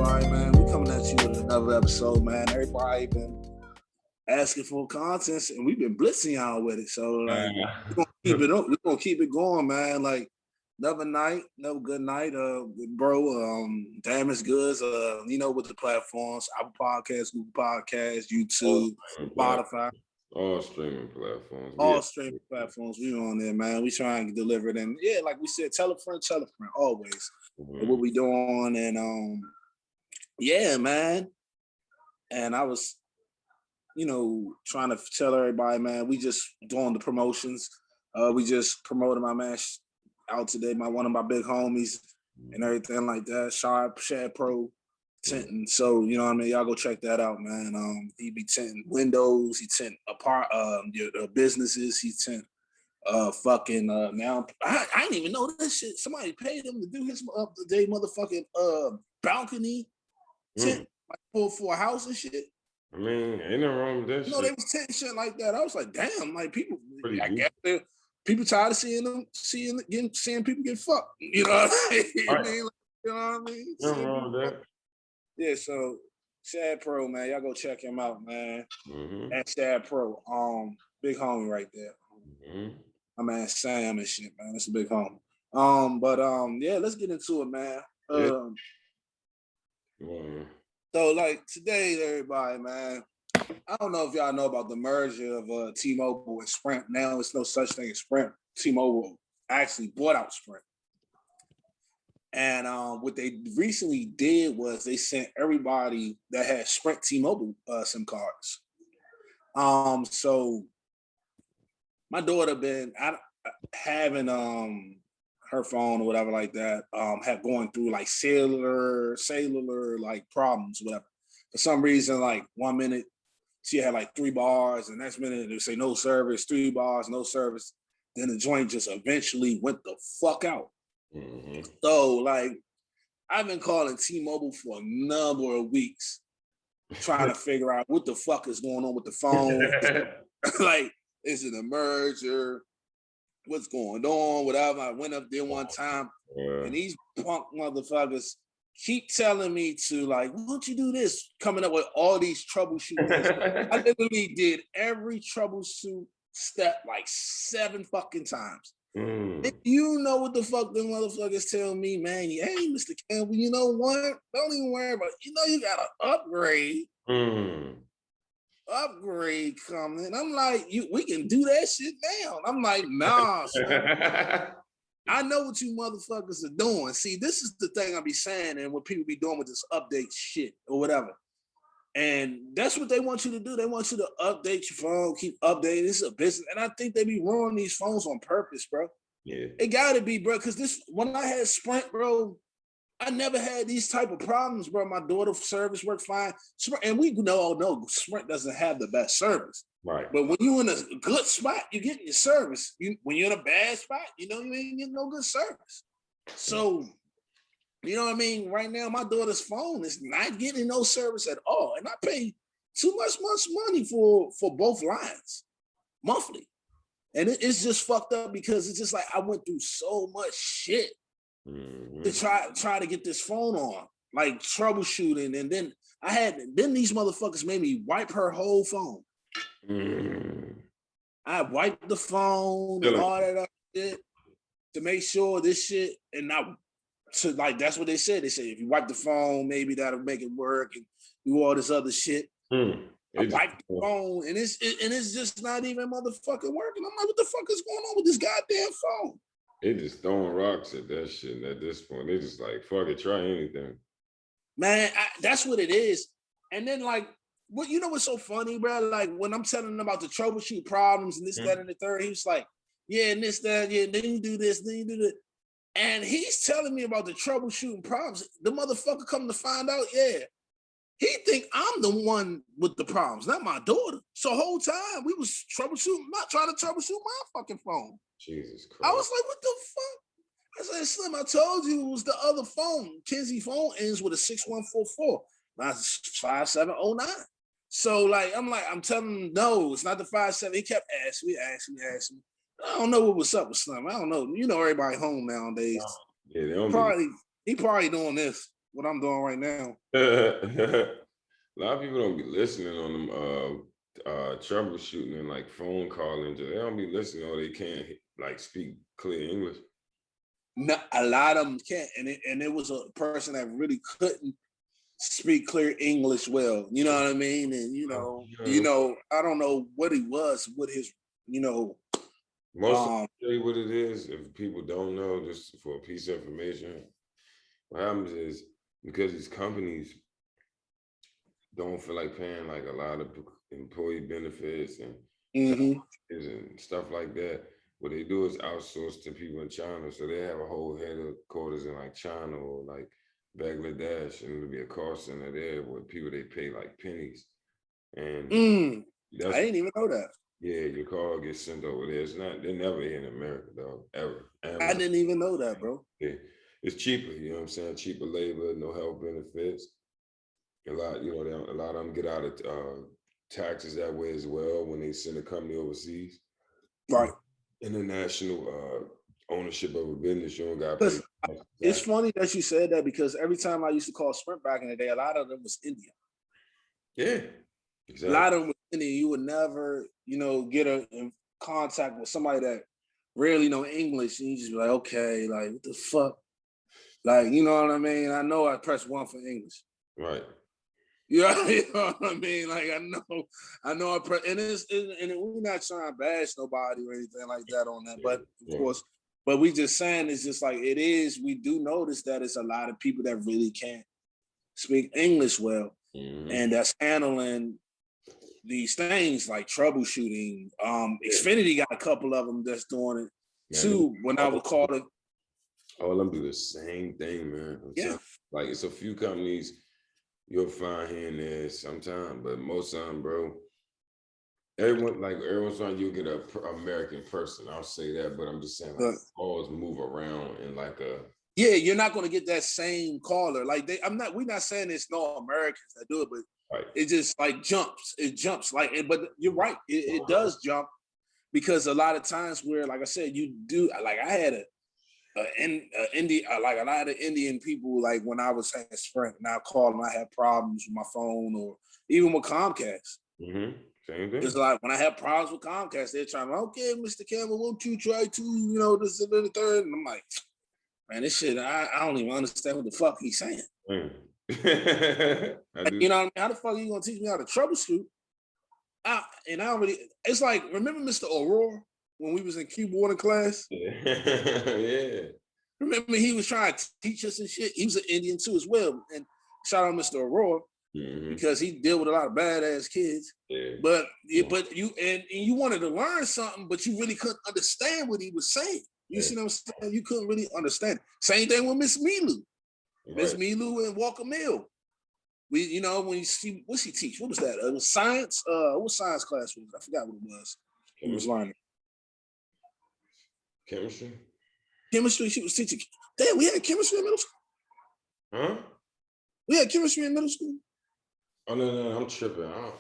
everybody, man. We coming at you with another episode, man. Everybody been asking for content, and we've been blitzing y'all with it. So like, we're gonna keep it up. We're gonna keep it going, man. Like another night, another good night, bro. Damaged Goods, with the platforms, Apple Podcasts, Google Podcasts, YouTube, Spotify. All streaming platforms. All streaming platforms. We on there, man. We trying to deliver it. And yeah, like we said, tell a friend, always. Mm-hmm. What we doing. And yeah, man. And I was, trying to tell everybody, man, we just doing the promotions. We just promoted my man out today, one of my big homies and everything like that. Shad Pro tinting. So, you know what I mean? Y'all go check that out, man. He be tinting windows, he tint apart your businesses, he tint now I didn't even know this shit. Somebody paid him to do his up-to-date motherfucking balcony tint for a house and shit. I mean, ain't no wrong with that shit. They was tinting shit like that. I was like, damn, like people people tired of seeing people get fucked. You know what I mean? Right. You know what I mean? Nothing wrong with that. Yeah, so Shad Pro, man, y'all go check him out, man. Mm-hmm. At Shad Pro, big homie right there. Mm-hmm. My man Sam and shit, man. That's a big homie. Yeah, let's get into it, man. So like today, everybody, man. I don't know if y'all know about the merger of T-Mobile and Sprint. Now it's no such thing as Sprint. T-Mobile actually bought out Sprint. And what they recently did was they sent everybody that had Sprint T-Mobile SIM cards. So my daughter been having her phone or whatever like that, had going through like cellular like problems, whatever. For some reason, like 1 minute she had like 3 bars, and next minute they say no service, 3 bars, no service. Then the joint just eventually went the fuck out. Mm-hmm. So like I've been calling T-Mobile for a number of weeks trying to figure out what the fuck is going on with the phone. Like, is it a merger? What's going on? Whatever. I went up there one time and these punk motherfuckers keep telling me to like, why don't you do this? Coming up with all these troubleshooting. I literally did every troubleshoot step like 7 fucking times. If you know what the fuck them motherfuckers tell me, man, hey, Mr. Campbell, you know what? Don't even worry about it. You gotta upgrade. Upgrade coming. And I'm like, we can do that shit now. I'm like, nah, son. I know what you motherfuckers are doing. See, this is the thing I be saying and what people be doing with this update shit or whatever. And that's what they want you to do. They want you to update your phone, keep updating. This is a business. And I think they be ruining these phones on purpose, bro. Yeah. It gotta be, bro, because when I had Sprint, bro, I never had these type of problems, bro. My daughter's service worked fine. And we know Sprint doesn't have the best service. Right. But when you're in a good spot, you're getting your service. When you're in a bad spot, you ain't getting no good service. So, you know what I mean? Right now, my daughter's phone is not getting no service at all. And I pay too much money for both lines monthly. And it's just fucked up because it's just like I went through so much shit to try to get this phone on, like troubleshooting. And then these motherfuckers made me wipe her whole phone. I wiped the phone and all that other shit to make sure this shit that's what they said. They said if you wipe the phone, maybe that'll make it work and do all this other shit. I wiped the phone and it's just not even motherfucking working. I'm like, what the fuck is going on with this goddamn phone? They just throwing rocks at that shit at this point. They just like, fuck it, try anything. Man, that's what it is. And then like, what's so funny, bro? Like when I'm telling him about the troubleshoot problems and this, that, and the third, he was like, yeah, and this, that, yeah, then you do this, then you do that. And he's telling me about the troubleshooting problems. The motherfucker come to find out, yeah, he think I'm the one with the problems, not my daughter. So the whole time we was trying to troubleshoot my fucking phone. Jesus Christ. I was like, what the fuck? I said, Slim, I told you it was the other phone. Kinsey phone ends with a 6144. Mine's 5709. So I'm telling him, no, it's not the 57. He kept asking me. I don't know what was up with Slim. I don't know. Everybody home nowadays. Yeah, he probably doing this. what I'm doing right now. A lot of people don't be listening on them troubleshooting and like phone calling. They don't be listening, or they can't like speak clear English. No, a lot of them can't, and it was a person that really couldn't speak clear English well. You know what I mean? And I don't know what he was, what his, Most of the what it is, if people don't know, just for a piece of information, what happens is because these companies don't feel like paying like a lot of employee benefits and and stuff like that. What they do is outsource to people in China. So they have a whole headquarters in like China or like Bangladesh, and it'll be a call center there with people they pay like pennies. And I didn't even know that. Yeah, your call gets sent over there. They're never here in America, though, ever. Amazon. I didn't even know that, bro. Yeah. It's cheaper, you know what I'm saying? Cheaper labor, no health benefits. A lot of them get out of taxes that way as well when they send a company overseas. Right. International ownership of a business, you don't got to pay. It's funny that you said that because every time I used to call Sprint back in the day, a lot of them was Indian. Yeah, exactly. A lot of them was Indian. You would never, get in contact with somebody that rarely know English, and you just be like, okay, like what the fuck, like you know what I mean? I know I press 1 for English, right? You know what I mean? Like I know I press, and we're not trying to bash nobody or anything like that on that, but of course. But we just saying it's just like it is. We do notice that it's a lot of people that really can't speak English well, and that's handling these things like troubleshooting. Xfinity got a couple of them that's doing it too. When I would call it, all of them do the same thing, man. Like it's a few companies you'll find here and there sometimes, but most of them, bro. Everyone's trying you'll get an American person. I'll say that, but I'm just saying like calls move around in like a you're not going to get that same caller. Like we're not saying it's no Americans that do it, but it just like jumps. It jumps but you're right. It does jump because a lot of times where, like I said, you do like I had like a lot of Indian people, like when I was saying Sprint and I called them, I had problems with my phone or even with Comcast. Same thing. It's like when I have problems with Comcast, they're trying, okay, Mr. Campbell, won't you try to, this and the third? And I'm like, man, this shit, I don't even understand what the fuck he's saying. You know what I mean? How the fuck are you gonna teach me how to troubleshoot? It's like, remember Mr. Aurora when we was in keyboarding class? Yeah. Remember he was trying to teach us and shit? He was an Indian too as well. And shout out Mr. Aurora. Because he dealt with a lot of badass kids, but you wanted to learn something, but you really couldn't understand what he was saying. You see what I'm saying? You couldn't really understand. Same thing with Miss Milu, Miss Milu and Walker Mill. We, when you see what she teach, what was that? It was science. What science class was it? I forgot what it was. He was learning chemistry. Chemistry. She was teaching. Damn, we had chemistry in middle school. Huh? We had chemistry in middle school. Oh no, I'm tripping. I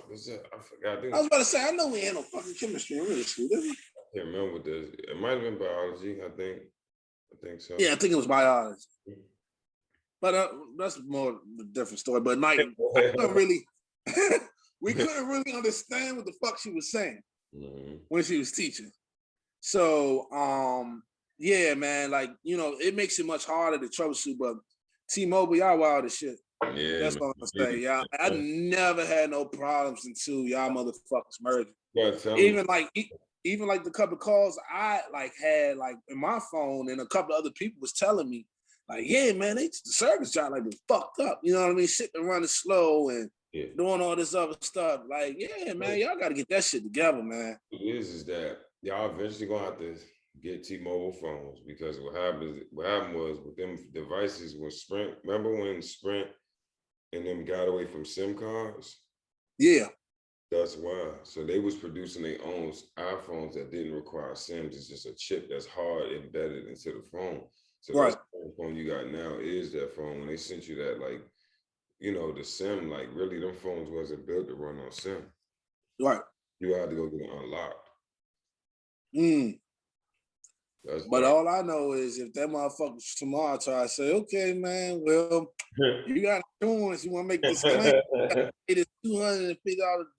forgot. I was about to say, I know we had no fucking chemistry in middle school, did we? I can't remember this. It might have been biology, I think so. Yeah, I think it was biology. But that's more a different story. But like, we couldn't really understand what the fuck she was saying when she was teaching. So, yeah, man, like, it makes it much harder to troubleshoot. But T-Mobile, y'all wild as shit. Yeah, that's what I'm gonna say, y'all. I never had no problems until y'all motherfuckers merged. Even like the couple of calls I had in my phone, and a couple of other people was telling me, like, yeah, man, the service job been fucked up. You know what I mean? Shit been running slow and doing all this other stuff. Like, yeah, man, y'all got to get that shit together, man. It is that y'all eventually gonna have to get T-Mobile phones, because what happened was with them devices when Sprint. Remember when Sprint and them got away from SIM cards? Yeah. That's why. So they was producing their own iPhones that didn't require SIMs. It's just a chip that's hard embedded into the phone. So that's the phone you got now is that phone. When they sent you that, like, the SIM, like, really, them phones wasn't built to run on SIM. Right. You had to go get it unlocked. But all I know is if that motherfucker tomorrow try to say, okay, man, well, you got insurance, you want to make this claim, it is $250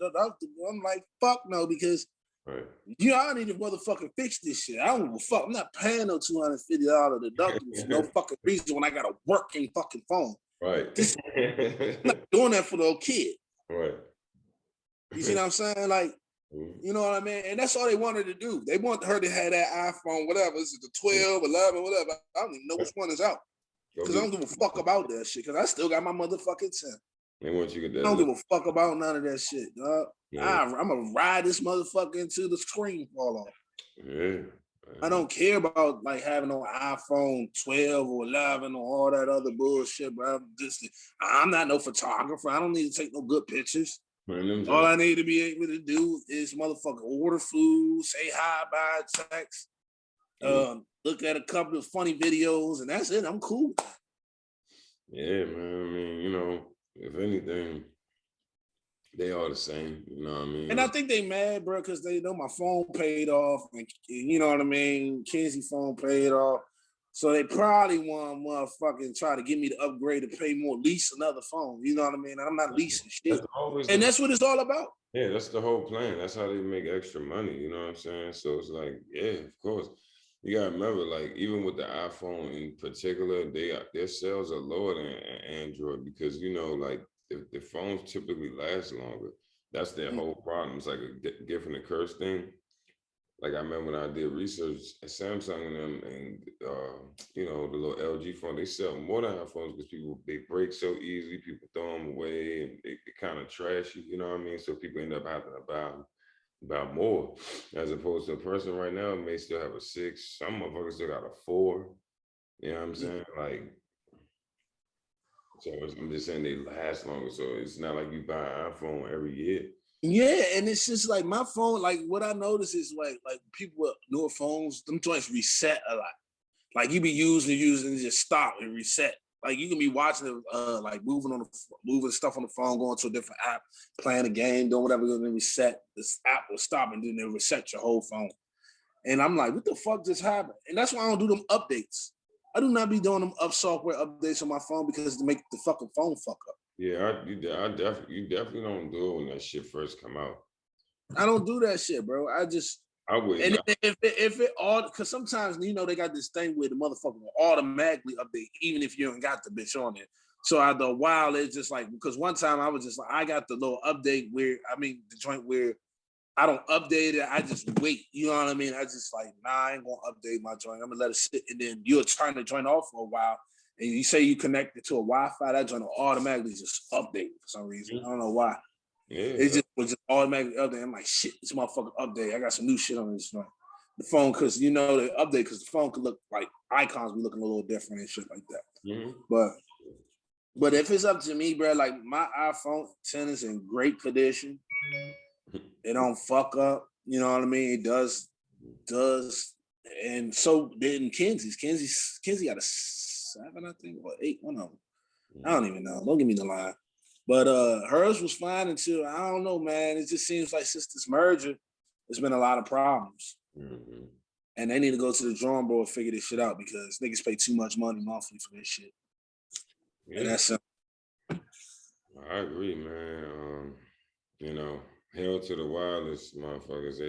deductible. I'm like, fuck no, because I need to motherfucking fix this shit. I don't give a fuck. I'm not paying no $250 deductible for no fucking reason when I got a working fucking phone. Right. I'm not doing that for the old kid. Right. You see what I'm saying? Like, you know what I mean? And that's all they wanted to do. They want her to have that iPhone, whatever. Is it the 12, 11, whatever? I don't even know which one is out. Because I don't give a fuck about that shit. Because I still got my motherfucking 10. They want you to get that. I don't give a fuck about none of that shit, dog. Yeah. I'm going to ride this motherfucker until the screen fall off. Yeah. I don't care about like having an iPhone 12 or 11 or all that other bullshit, bro. I'm not no photographer. I don't need to take no good pictures. Man, all I need to be able to do is motherfucker order food, say hi by text, look at a couple of funny videos, and that's it. I'm cool. Yeah, man. I mean, you know, if anything, they are the same. You know what I mean? And I think they mad, bro, because they know my phone paid off, and you know what I mean. Kenzie's phone paid off. So they probably want to motherfucking try to get me to upgrade to pay more, lease another phone. You know what I mean? I'm not leasing shit. That's what it's all about. Yeah, that's the whole plan. That's how they make extra money. You know what I'm saying? So it's like, yeah, of course. You gotta remember, like, even with the iPhone in particular, their sales are lower than Android because, you know, like the phones typically last longer. That's their whole problem. It's like a gift and a curse thing. Like I remember when I did research at Samsung and them, and you know, the little LG phone, they sell more than iPhones because they break so easily. People throw them away, and they kind of trashy. You know what I mean? So people end up having to buy more, as opposed to a person right now may still have a 6. Some motherfuckers still got a 4. You know what I'm saying? Like, so I'm just saying they last longer. So it's not like you buy an iPhone every year. Yeah, and it's just like my phone, like what I notice is like people with newer phones, them joints reset a lot. Like you be using and just stop and reset. Like you can be watching it, like moving stuff on the phone, going to a different app, playing a game, doing whatever, and then reset. This app will stop and then reset your whole phone. And I'm like, what the fuck just happened? And that's why I don't do them updates. I do not be doing them software updates on my phone because to make the fucking phone fuck up. Yeah, you definitely don't do it when that shit first come out. I don't do that shit, bro. I would. And if it all, because sometimes, you know, they got this thing where the motherfucker will automatically update even if you ain't got the bitch on it. So after a while, it's just like, because one time I was just like, I got the little update the joint where I don't update it. I just wait. You know what I mean? I just like, nah, I ain't gonna update my joint. I'm gonna let it sit. And then you'll turn the joint off for a while. And you say you connect it to a Wi-Fi, that joint will automatically just update for some reason. I don't know why. Yeah, it just was just automatically update. I'm like, shit, this motherfucker update. I got some new shit on this joint. The phone, because you know the update, because the phone could look like icons be looking a little different and shit like that. Mm-hmm. But if it's up to me, bro, like my iPhone 10 is in great condition. It don't fuck up. You know what I mean? It does. And so didn't Kenzie's. Kenzie got a 7, I think, or 8, one of them. I don't even know. Don't give me the line. But hers was fine until, I don't know, man. It just seems like since this merger, there's been a lot of problems. Mm-hmm. And they need to go to the drawing board and figure this shit out because niggas pay too much money monthly for this shit. Yeah. And that's I agree, man. You know, hell to the wireless motherfuckers.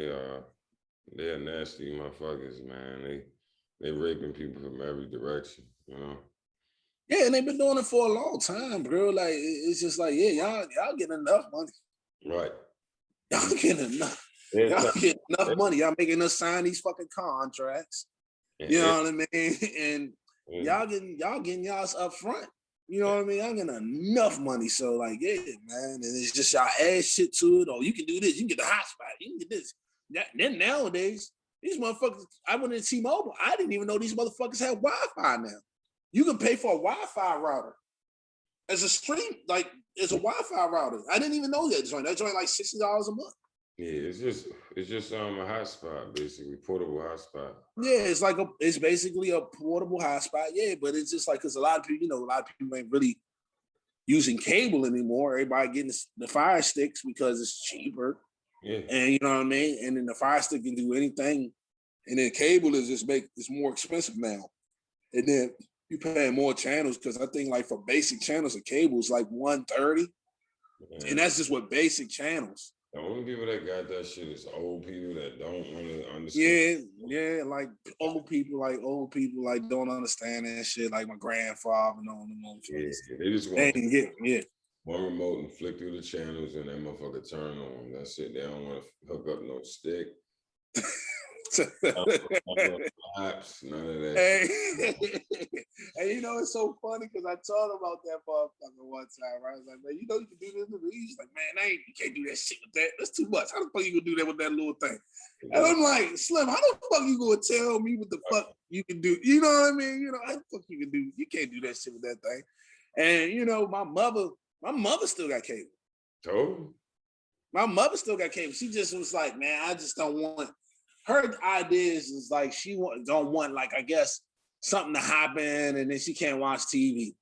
They're nasty motherfuckers, man. They raping people from every direction, you know. Yeah, and they've been doing it for a long time, bro. Like it's just like, yeah, y'all getting enough money. Right. Y'all getting enough. Y'all getting enough money. Y'all making us sign these fucking contracts. You know what I mean? And y'all getting y'all's up front. You know what I mean? Y'all getting enough money. So like, yeah, man. And it's just y'all add shit to it. Oh, you can do this. You can get the hotspot. You can get this. Then nowadays, these motherfuckers, I went to T-Mobile. I didn't even know these motherfuckers had Wi-Fi now. You can pay for a Wi-Fi router as a stream, like as a Wi-Fi router. I didn't even know that joint. That joint like $60 a month. Yeah, it's just a hotspot, basically, portable hotspot. Yeah, it's basically a portable hotspot. Yeah, but it's just like because a lot of people ain't really using cable anymore. Everybody getting the Fire Sticks because it's cheaper. Yeah. And you know what I mean? And then the Fire Stick can do anything And then cable is it's more expensive now. And then you paying more channels because I think like for basic channels, a cable is like $130. And that's just with basic channels. The only people that got that shit is old people that don't want to understand. Yeah, like old people like don't understand that shit. Like my grandfather and all them motherfuckers. Yeah, they just want one remote and flick through the channels and that motherfucker turn on. That's it. They don't want to hook up no stick. Apps, none of that. And you know it's so funny because I told about that motherfucker one time. Right? I was like, man, you know you can do this. He's like, man, you can't do that shit with that. That's too much. How the fuck you gonna do that with that little thing? And I'm like, Slim, how the fuck you gonna tell me what the fuck you can do? You know what I mean? You know, how the fuck you can do? You can't do that shit with that thing. And you know, my mother still got cable. Oh. My mother still got cable. She just was like, man, I just don't want. Her ideas is like she don't want like I guess something to happen and then she can't watch TV.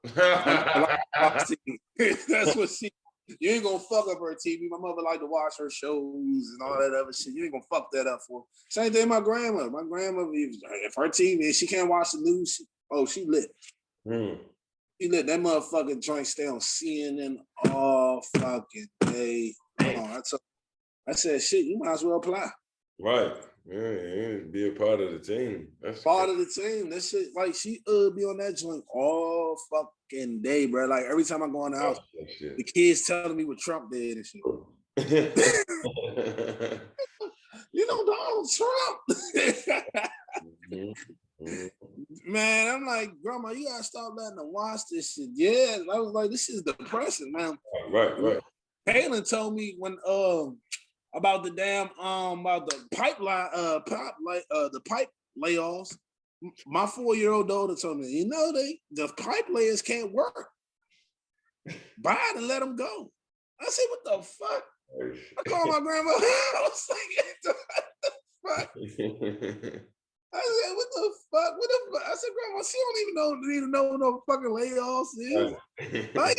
That's what she. You ain't gonna fuck up her TV. My mother like to watch her shows and all that other shit. You ain't gonna fuck that up for her. Same thing my grandmother. My grandmother, if her TV she can't watch the news, she lit. She lit. That motherfucking joint stay on CNN all fucking day. I said, shit, you might as well apply. Right. Yeah, be a part of the team. That's part of the team. That shit, like she be on that joint all fucking day, bro. Like every time I go in the house, the kids telling me what Trump did and shit. You know Donald Trump. Man, I'm like, Grandma, you gotta stop letting them watch this shit. Yeah, I was like, this is depressing, man. Right. Kaylin told me when about the damn about the pipeline the pipe layoffs. My 4-year-old daughter told me, you know, the pipe layers can't work. Buy it and let them go. I said, what the fuck? I called my grandma. I was like, what the fuck? I said, what the fuck? I said, Grandma, she don't even know no fucking layoffs is. Why?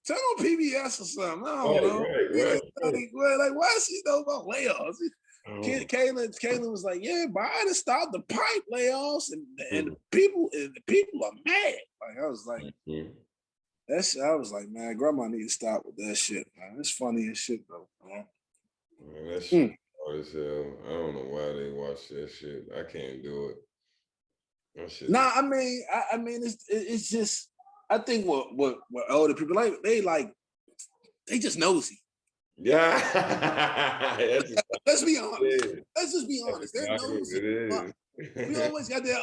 Turn on PBS or something. I don't know. Right. Like, why does she know about layoffs? Kaylin was like, yeah, Biden to stop the pipe layoffs and the people are mad. Like I was like, I was like, man, Grandma need to stop with that shit, man. It's funny as shit though. Man, that shit hard as hell. I don't know why they watch that shit. I can't do it. That shit. Nah, I mean, it's just I think what older people like they just nosy. Yeah. Let's be honest. Let's just be honest. They're nosy. We always got that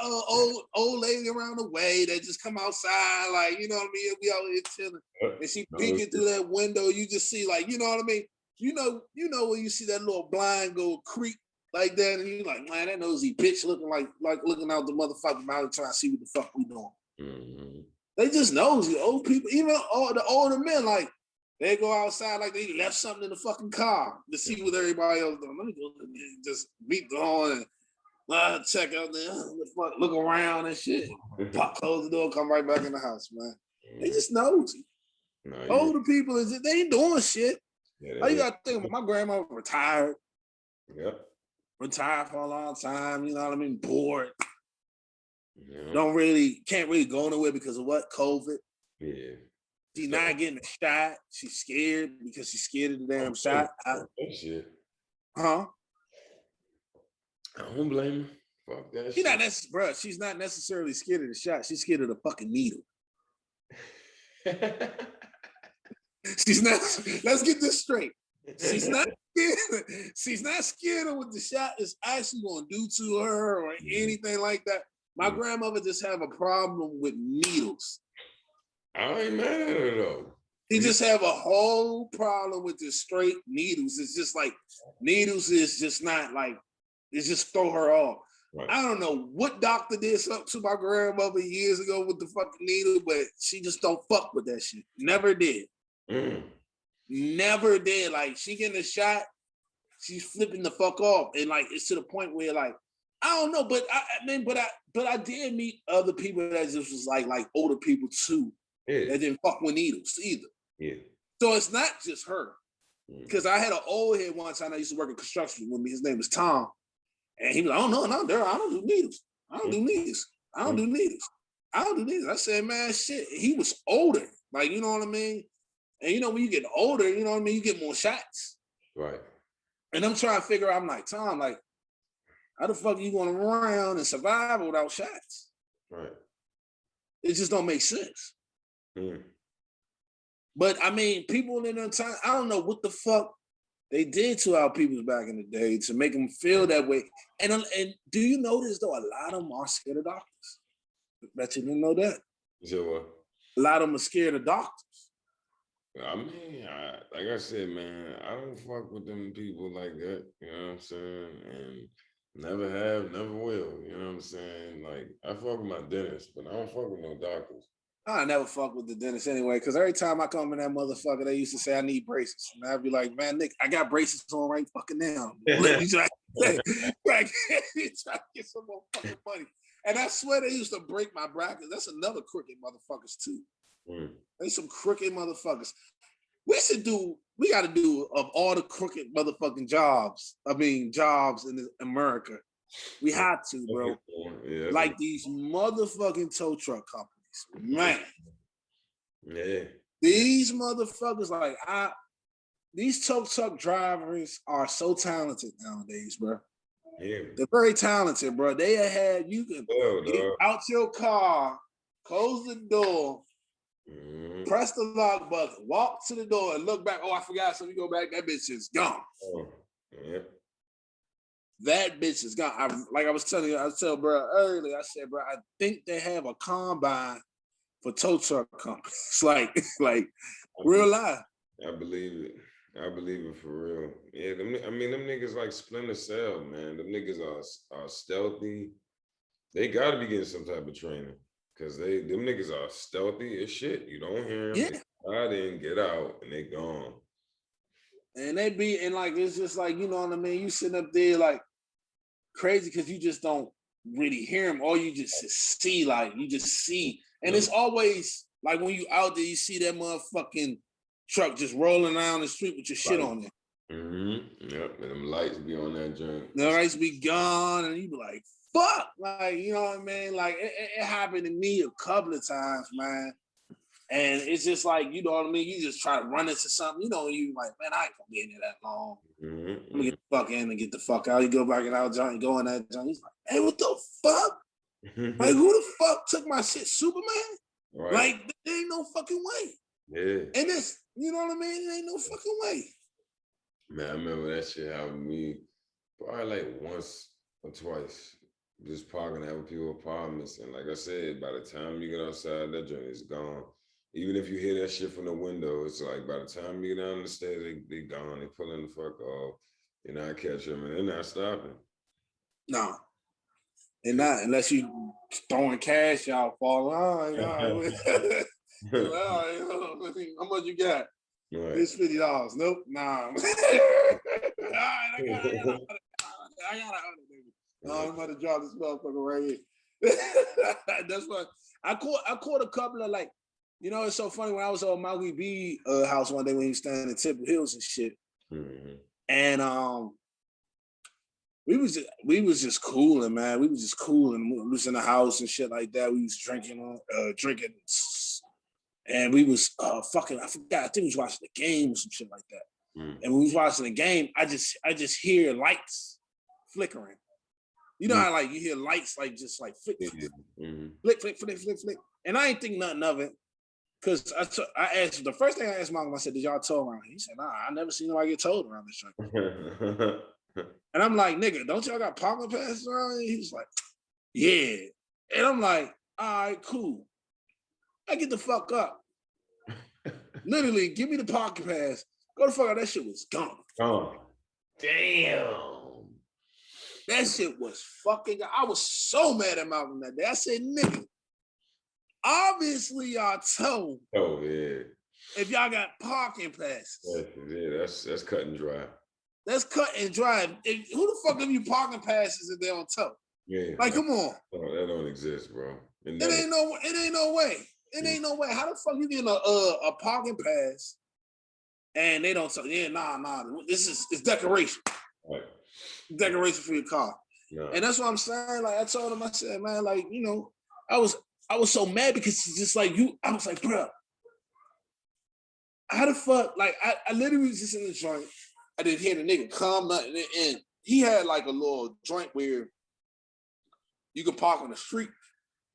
old lady around the way that just come outside, like, you know what I mean? We out here chilling. And she peeking through that window. You just see, like, you know what I mean? You know when you see that little blind go creep like that, and you're like, man, that nosy bitch looking like looking out the motherfucking mouth trying to see what the fuck we doing. Mm-hmm. They just nosy. Old people, even all the older men, like, they go outside like they left something in the fucking car to see what everybody else doing. Let me go just beat the horn and check out there, look around and shit. Close the door, come right back in the house, man. They just nosy. Older people, they ain't doing shit. Yeah, all you gotta think about, my grandma retired. Yep. Retired for a long time, you know what I mean? Bored. Yeah. Can't really go nowhere because of what? COVID. Yeah. She's not getting a shot. She's scared because she's scared of the damn shot. Shit. Huh? I don't blame her. Fuck that shit. She's not necessarily scared of the shot. She's scared of the fucking needle. She's not. Let's get this straight. She's not scared. She's not scared of what the shot is actually going to do to her or anything like that. My grandmother just have a problem with needles. I ain't mad at her though. He just have a whole problem with the straight needles. It's just like needles is just not like, it's just throw her off. Right. I don't know what doctor did something to my grandmother years ago with the fucking needle, but she just don't fuck with that shit. Never did. Never did. Like, she getting a shot, she's flipping the fuck off. And like, it's to the point where like, I don't know, but I did meet other people that just was like older people too. Yeah. That didn't fuck with needles either. Yeah. So it's not just her. Because I had an old head one time I used to work in construction with me. His name was Tom. And he was like, oh, no, Daryl, I don't do needles. I don't do needles. I don't do needles. I don't do needles. I said, man, shit. He was older. Like, you know what I mean? And you know, when you get older, you know what I mean? You get more shots. Right. And I'm trying to figure out, I'm like, Tom, like, how the fuck are you going to run around and survive without shots? Right. It just don't make sense. But I mean, people in their time, I don't know what the fuck they did to our people back in the day to make them feel that way. And do you notice though, a lot of them are scared of doctors? I bet you didn't know that. You said what? A lot of them are scared of doctors. I mean, like I said, man, I don't fuck with them people like that. You know what I'm saying? And never have, never will. You know what I'm saying? Like, I fuck with my dentist, but I don't fuck with no doctors. I never fuck with the dentist anyway, because every time I come in that motherfucker, they used to say I need braces. And I'd be like, man, Nick, I got braces on right fucking now. You try to get some more fucking money. And I swear they used to break my brackets. That's another crooked motherfuckers too. They some crooked motherfuckers. We got to do of all the crooked motherfucking jobs. I mean, jobs in America. We had to, bro. Yeah, like these motherfucking tow truck companies. Man. Yeah. These motherfuckers, like these tow truck drivers are so talented nowadays, bro. Yeah. They're very talented, bro. They had you can get out your car, close the door, press the lock button, walk to the door, and look back. Oh, I forgot. So we go back. That bitch is gone. Yeah. That bitch is gone. Like I was telling you, I was telling bro earlier. I said, bro, I think they have a combine for tow truck companies. like real life. I believe it. I believe it for real. Yeah, them niggas like Splinter Cell, man. Them niggas are stealthy. They gotta be getting some type of training. Cause them niggas are stealthy as shit. You don't hear them. Yeah. They slide in, get out, and they gone. And they be, and like, it's just like, you know what I mean? You sitting up there like crazy because you just don't really hear them. Or you just see, like, you just see. And it's always like when you out there, you see that motherfucking truck just rolling down the street with your shit on it. Yep, and them lights be on that joint. The lights be gone, and you be like, fuck. Like, you know what I mean? Like, it happened to me a couple of times, man. And it's just like, you know what I mean? You just try to run into something, you know, you like, man, I ain't gonna be in there that long. Let me get the fuck in and get the fuck out. You go back in our joint, you go in that joint. He's like, hey, what the fuck? Like, who the fuck took my shit? Superman? Right. Like, there ain't no fucking way. Yeah. And it's, you know what I mean? There ain't no fucking way. Man, I remember that shit happened to me probably like once or twice. Just parking at people apartments. And like I said, by the time you get outside, that joint is gone. Even if you hear that shit from the window, it's like by the time you get down the stairs, they gone. They pulling the fuck off. You're not catching them, and they're not stopping. No. They're not, unless you throwing cash out, fall. How much you got? Right. It's $50. Nope. Nah. All right, I got it. I'm about to drop this motherfucker right here. That's what I caught a couple of, like, you know, it's so funny when I was on Maui B house one day when he was standing in Temple Hills and shit. And we was just cooling, man. We was just cooling. We was in the house and shit like that. We was drinking, and we was fucking. I forgot. I think we was watching the game or some shit like that. And when we was watching the game, I just hear lights flickering. You know how like you hear lights like just like flick, flick, and I ain't think nothing of it. Cause I asked, the first thing I asked Mom, I said, did y'all tow around? He said, nah, I never seen nobody get towed around this joint. And I'm like, nigga, don't y'all got parking passes around here? He's like, yeah. And I'm like, all right, cool. I get the fuck up. Literally, give me the parking pass. Go the fuck out. That shit was gone. Oh, damn. That shit was fucking, I was so mad at Malcolm that day. I said, nigga, obviously y'all tow. Oh, yeah. If y'all got parking passes. Yeah, that's cut and dry. That's cut and dry. Who the fuck give you parking passes if they don't tow? Yeah. Like, come on. Oh, that don't exist, bro. It ain't no way. It ain't no way. How the fuck you get a parking pass and they don't tow? Yeah, nah. It's decoration. Right. Decoration for your car. No. And that's what I'm saying. Like I told him, I said, man, like, you know, I was so mad because it's just like I was like, bro, how the fuck? Like I literally was just in the joint. I didn't hear the nigga come nothing, and he had like a little joint where you could park on the street,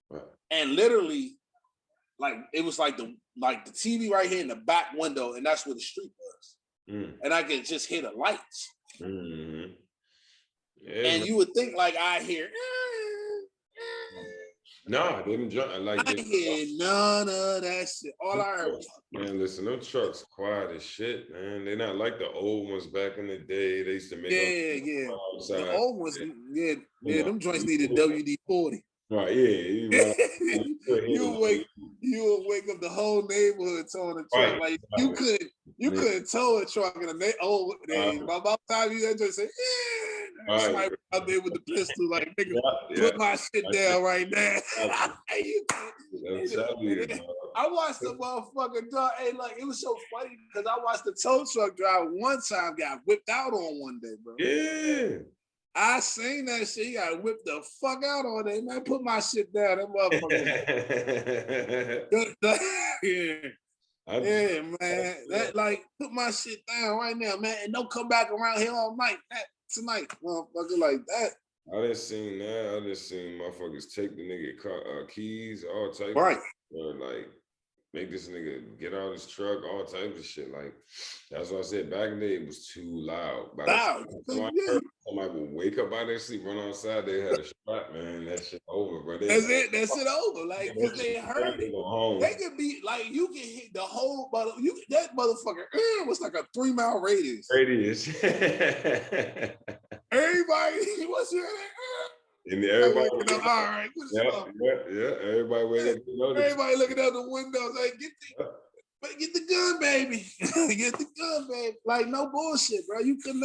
right. And literally, like it was like the TV right here in the back window, and that's where the street was, and I could just hear the lights. Mm-hmm. Yeah, and you would think like I hear. Nah, them like I hear none of that shit. All I heard was, man, listen, them trucks quiet as shit, man. They're not like the old ones back in the day. They used to make the old ones, them joints needed WD-40. Right, yeah. You wake up the whole neighborhood towing the truck. Right. Like you couldn't tow a truck in the old days. By the time you that just say, somebody out there with the pistol, like nigga, put my shit down right now. I watched the motherfucker dog. Hey, like it was so funny because I watched the tow truck driver one time got whipped out on one day, bro. Yeah. I seen that shit. He got whipped the fuck out on it. Man, put my shit down. That motherfucker. Yeah, man. That like put my shit down right now, man. And don't come back around here all night. Tonight, motherfucker, like that. I done seen that. I done seen motherfuckers take the nigga keys, all types. Right. Or like make this nigga get out of his truck, all types of shit. Like that's what I said. Back in the day, it was too loud. Somebody would wake up out their sleep, run outside. They had a strap, man. That shit over, bro. That's it. That shit over. Like because they heard it. They could be like you can hit the whole that motherfucker was like a 3-mile radius. Everybody, what's your and everybody, all right. Everybody waiting. Everybody looking out the windows like get the gun, baby. Get the gun, baby. Like no bullshit, bro. You couldn't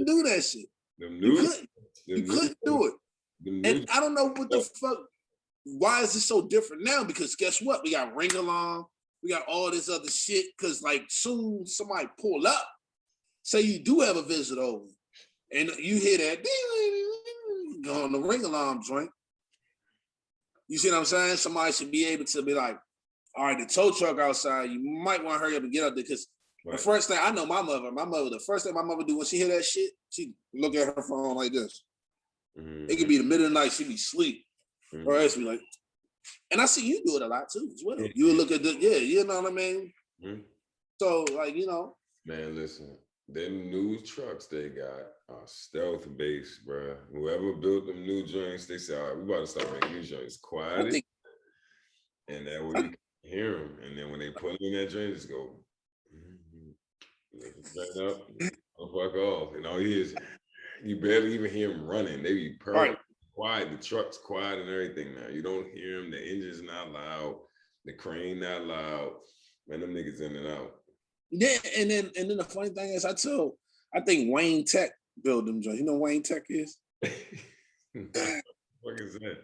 do that shit. You couldn't do it. And I don't know what the fuck. Why is it so different now? Because guess what? We got ring alarm. We got all this other shit. Because like soon somebody pull up, say you do have a visit over, and you hear that go on the ring alarm joint. You see what I'm saying? Somebody should be able to be like, all right, the tow truck outside, you might want to hurry up and get out there because the first thing I know the first thing my mother do when she hear that shit, she look at her phone like this. It could be the middle of the night, she be asleep. Or else be like, and I see you do it a lot too as well. You would look at you know what I mean? So like, you know. Man, listen, them new trucks they got are stealth based, bro. Whoever built them new joints, they said, all right, we about to start making these joints quiet. And that way you can hear them. And then when they pull in that joint, just go, up, fuck off. And all he is, you barely even hear them running. They be perfect. Quiet. The truck's quiet and everything now. You don't hear them. The engine's not loud. The crane not loud. Man, them niggas in and out. Yeah, and then the funny thing is, I think Wayne Tech built them joints. You know what Wayne Tech is? What is that?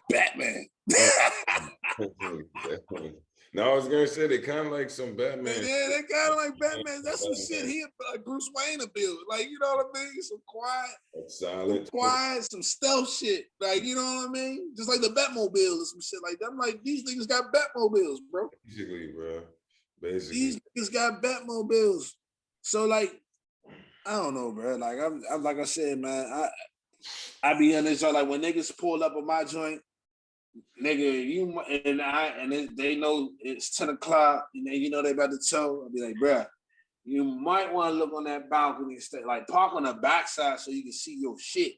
Batman. No, I was gonna say they kind of like some Batman. Yeah, they kind of like Batman. That's some shit here, like Bruce Wayne to build. Like, you know what I mean? Some quiet, some stealth shit. Like, you know what I mean? Just like the Batmobile or some shit like that. I'm like, these niggas got Batmobiles, bro. Basically, bro. Basically, these niggas got Batmobiles. So like, I don't know, bro. Like I'm like I said, man. I be in this joint like when niggas pull up on my joint. Nigga, they know it's 10 o'clock, and you know they about to tow. I'll be like, bruh, you might want to look on that balcony and stay, like park on the backside so you can see your shit.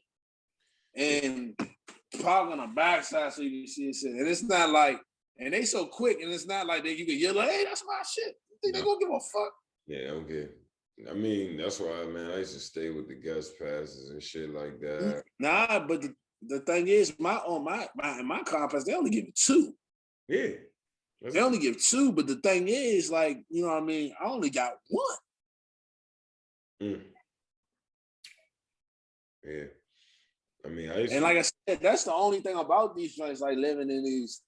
And park on the backside so you can see your shit. And it's not like, and they so quick, and it's not like that you can yell like, hey, that's my shit. You think they gonna give a fuck? Yeah, okay. I mean, that's why, man, I used to stay with the guest passes and shit like that. Nah, but the thing is, my complex, they only give you 2. Yeah. They only give 2, but the thing is, like, you know what I mean? I only got 1. Yeah. I mean, like I said, that's the only thing about these joints, like living in these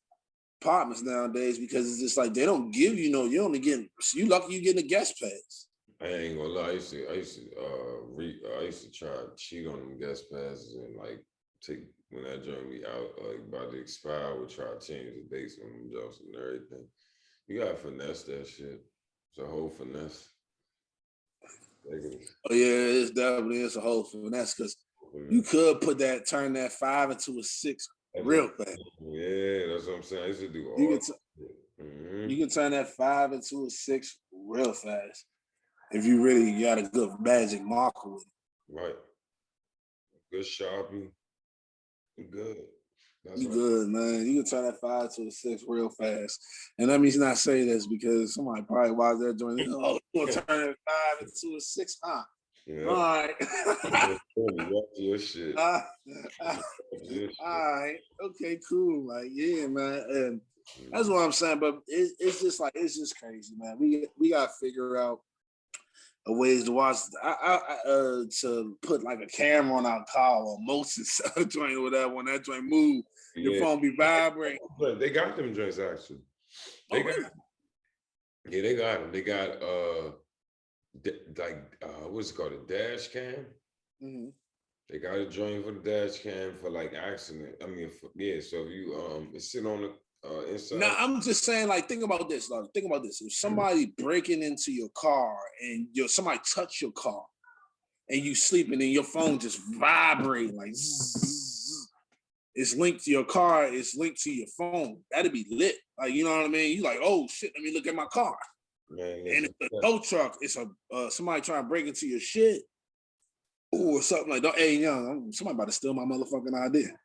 apartments nowadays, because it's just like they don't give you you only get, you lucky you getting a guest pass. I ain't gonna lie. I used to try to cheat on them guest passes and like take when that joint be out like about to expire. I would try to change the dates on them jobs and everything. You gotta finesse that shit. It's a whole finesse. Oh yeah, it's definitely a whole finesse because you could turn that 5 into a 6 real fast. Yeah, that's what I'm saying. I used to do all. You can turn that 5 into a 6 real fast if you really got a good magic marker with it. Right. Good shopping. Good. You good, man. You can turn that 5 to a 6 real fast. And let me not say this because somebody probably watch that joint. Oh, you gonna turn that 5 into a 6, huh? Yeah. All right. Your shit. All right. Okay, cool. Like, yeah, man. And that's what I'm saying. But it's just crazy, man. We gotta figure out a ways to watch. To put like a camera on our car or motion joint or whatever. When that joint move, your phone be vibrating. But they got them joints actually. They got them. They got what's it called, a dash cam. Mm-hmm. They got a joint for the dash cam for like accident. I mean, so if you sit on the inside. Now I'm just saying, like, think about this. Like, think about this. If somebody breaking into your car and somebody touch your car and you sleeping and your phone just vibrating like zzz, it's linked to your car, it's linked to your phone. That'd be lit. Like, you know what I mean? You like, oh shit, let me look at my car. Man, and it's a tow truck. It's a somebody trying to break into your shit or something like that. Hey, young, somebody about to steal my motherfucking idea.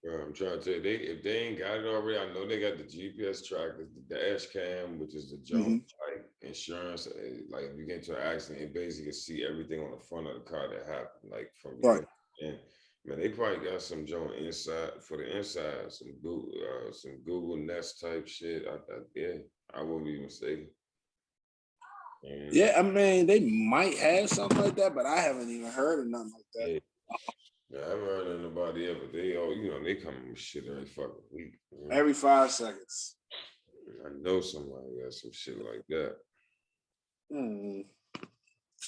I'm trying to tell you, if they ain't got it already, I know they got the GPS trackers, the dash cam, which is the jump, like insurance. Like if you get into an accident, it basically see everything on the front of the car that happened, like from right. And man, they probably got some joint inside for the inside, some Google Nest type shit. I wouldn't be mistaken. Yeah, I mean, they might have something like that, but I haven't even heard of nothing like that. Yeah, I haven't heard of nobody ever. They all, they come with shit every fucking week. Every 5 seconds. I know somebody got some shit like that.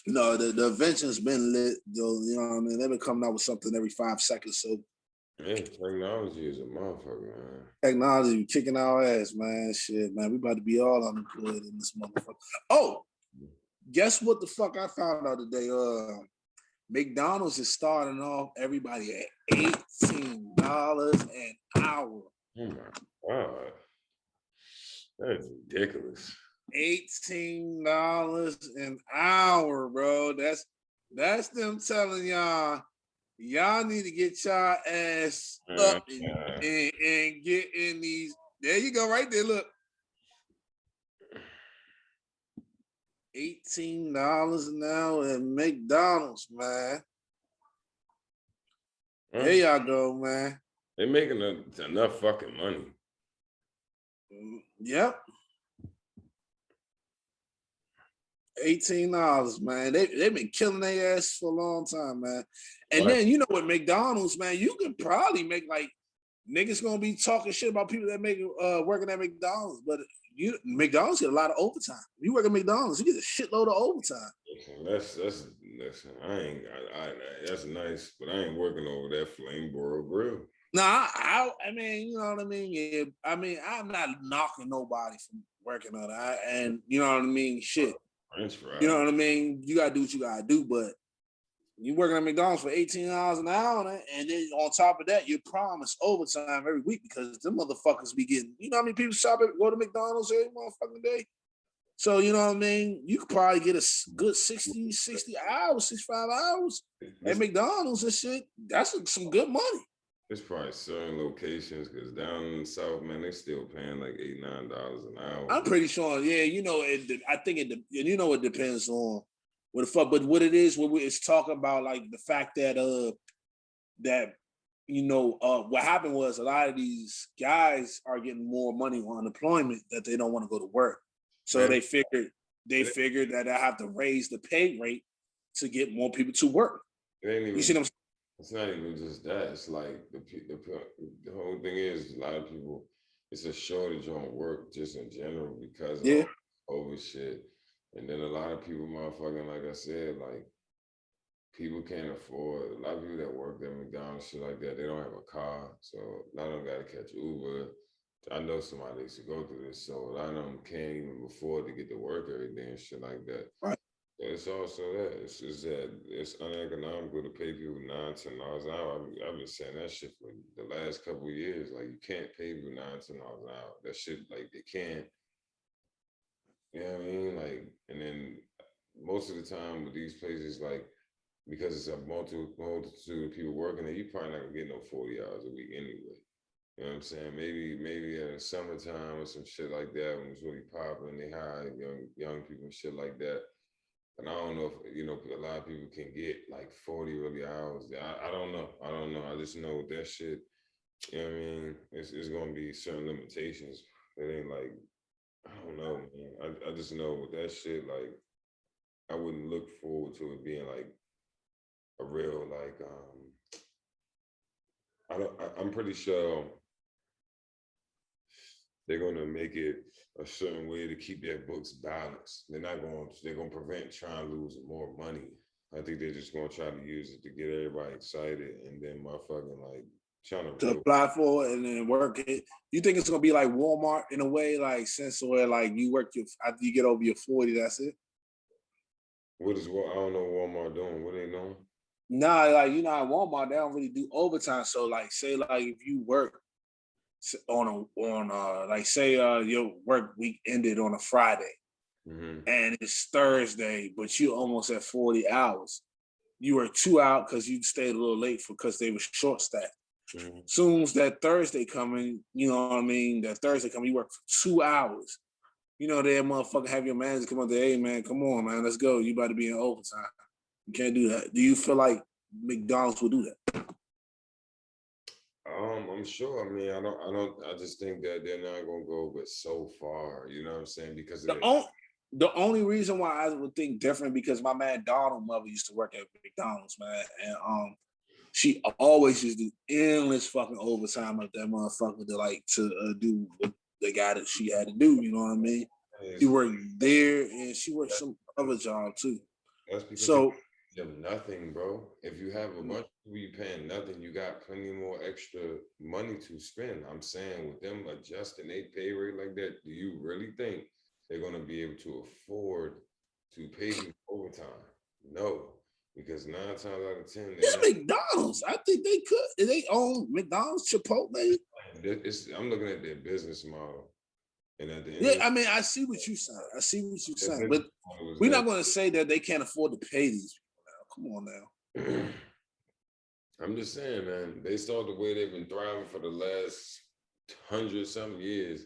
No, the invention's been lit, though. You know what I mean? They've been coming out with something every 5 seconds. So, yeah, technology is a motherfucker, man. Technology kicking our ass, man. Shit, man. We about to be all unemployed in this motherfucker. Oh, guess what the fuck I found out today? McDonald's is starting off everybody at $18 an hour. Oh my God. That's ridiculous. $18 an hour, bro. That's them telling y'all need to get y'all ass up and get in these. There you go, right there. Look. $18 an hour at McDonald's, man. There y'all go, man. They're making enough fucking money. Yep. $18, man. They've been killing their ass for a long time, man. And then with McDonald's, man, you could probably make like niggas gonna be talking shit about people that make working at McDonald's, but McDonald's get a lot of overtime. You work at McDonald's, you get a shitload of overtime. Listen. That's nice, but I ain't working over that Flameboro Grill. Nah, I mean, you know what I mean. Yeah, I mean, I'm not knocking nobody from working on that, and you know what I mean. Shit, French fries. You know what I mean. You gotta do what you gotta do, but you working at McDonald's for $18 an hour, and then on top of that, you promise overtime every week because them motherfuckers be getting. You know how many people go to McDonald's every motherfucking day? So you know what I mean. You could probably get a good 60 hours, 65 hours at McDonald's and shit. That's some good money. It's probably certain locations because down in the South, man, they still paying like $8, $9 an hour. I'm pretty sure. Yeah, I think it depends on what the fuck. But what it is, it's talking about like the fact that what happened was a lot of these guys are getting more money on unemployment that they don't want to go to work. So man, they figured that I have to raise the pay rate to get more people to work. You see what I'm saying? It's not even just that. It's like the whole thing is a lot of people. It's a shortage on work just in general because of all over shit. And then a lot of people, motherfucking, like I said, like people can't afford. A lot of people that work at McDonald's, shit like that, they don't have a car, so a lot of them got to catch Uber. I know somebody that used to go through this, so a lot of them can't even afford to get to work every day and shit like that. Right. So it's also that it's just that it's uneconomical to pay people $9-10 an hour. I've been saying that shit for the last couple of years. Like you can't pay people $9-10 an hour. That shit, like they can't. You know what I mean? Like, and then most of the time with these places, like because it's a multitude of people working there, you probably not gonna get no 40 hours a week anyway. You know what I'm saying? Maybe in the summertime or some shit like that when it's really popping, they hire young people and shit like that. And I don't know if a lot of people can get like 40 really hours. I don't know. I don't know. I just know with that shit, you know what I mean? It's gonna be certain limitations. It ain't like I don't know, man. I just know with that shit, like I wouldn't look forward to it being like a real like I'm pretty sure they're gonna make it a certain way to keep their books balanced. They're gonna prevent trying to lose more money. I think they're just gonna try to use it to get everybody excited and then motherfucking like trying To apply for it and then work it. You think it's gonna be like Walmart in a way, like since where like you work after you get over your 40, that's it? I don't know what Walmart doing. What they doing? Nah, like at Walmart, they don't really do overtime. So like say like if you work like say your work week ended on a Friday and it's Thursday, but you almost at 40 hours. You were 2 out because you stayed a little late because they were short staffed. Soon as that Thursday coming, you know what I mean? That Thursday coming, you work for 2 hours. That motherfucker have your manager come up there, hey man, come on, man, let's go. You about to be in overtime. You can't do that. Do you feel like McDonald's will do that? I'm sure. I mean, I just think that they're not gonna go but so far. You know what I'm saying? Because the only reason why I would think different because my man Donald mother used to work at McDonald's, man, and she always used to do endless fucking overtime at that motherfucker to do what the guy that she had to do. You know what I mean? She worked there and she worked some other job too. That's because so you have nothing, bro. If you have a bunch of people you paying nothing, you got plenty more extra money to spend. I'm saying with them adjusting their pay rate like that, do you really think they're gonna be able to afford to pay you overtime? No. Because 9 times out of 10, it's McDonald's. I think they could. They own McDonald's, Chipotle. I'm looking at their business model. And at the end I mean, I see what you're saying. But we're not going to say that they can't afford to pay these people now. Come on now. I'm just saying, man, based off the way they've been thriving for the last 100-something years,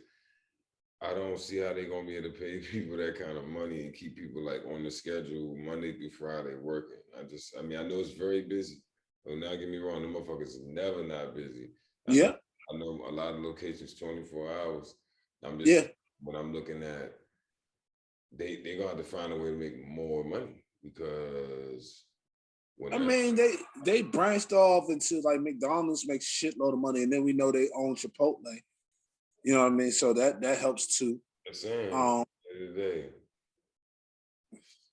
I don't see how they're gonna be able to pay people that kind of money and keep people like on the schedule Monday through Friday working. I know it's very busy. Don't now get me wrong, the motherfuckers is never not busy. I know a lot of locations 24 hours. When I'm looking at, they're gonna have to find a way to make more money because they branched off into like McDonald's makes shitload of money, and then we know they own Chipotle. You know what I mean? So that helps too. I'm saying, at the end of the day,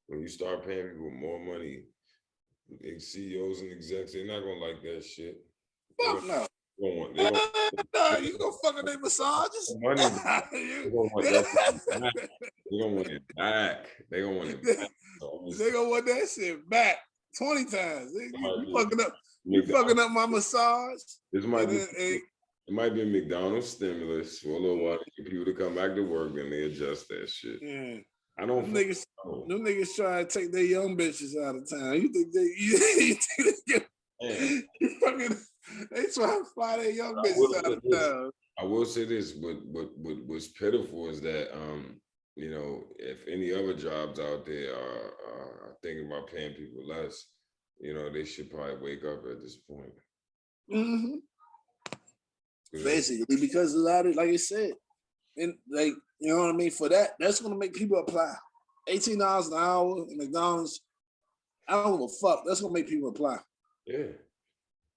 when you start paying people more money, CEOs and execs, they're not gonna like that shit. Fuck no. You gonna fuck up their massages? Money. They're gonna want it back. They're gonna want it back. They gonna want that shit back 20 times. You fucking up my massage. It might be a McDonald's stimulus for a little while to get people to come back to work and they adjust that shit. Yeah. I don't. Them niggas try to take their young bitches out of town. You think they try to fly their young bitches out of town. I will say this, but what's pitiful is that if any other jobs out there are thinking about paying people less, they should probably wake up at this point. Mm-hmm. Basically, because a lot of, like I said, and like, you know what I mean? For that's gonna make people apply. $18 an hour in McDonald's, I don't give a fuck. That's gonna make people apply. Yeah.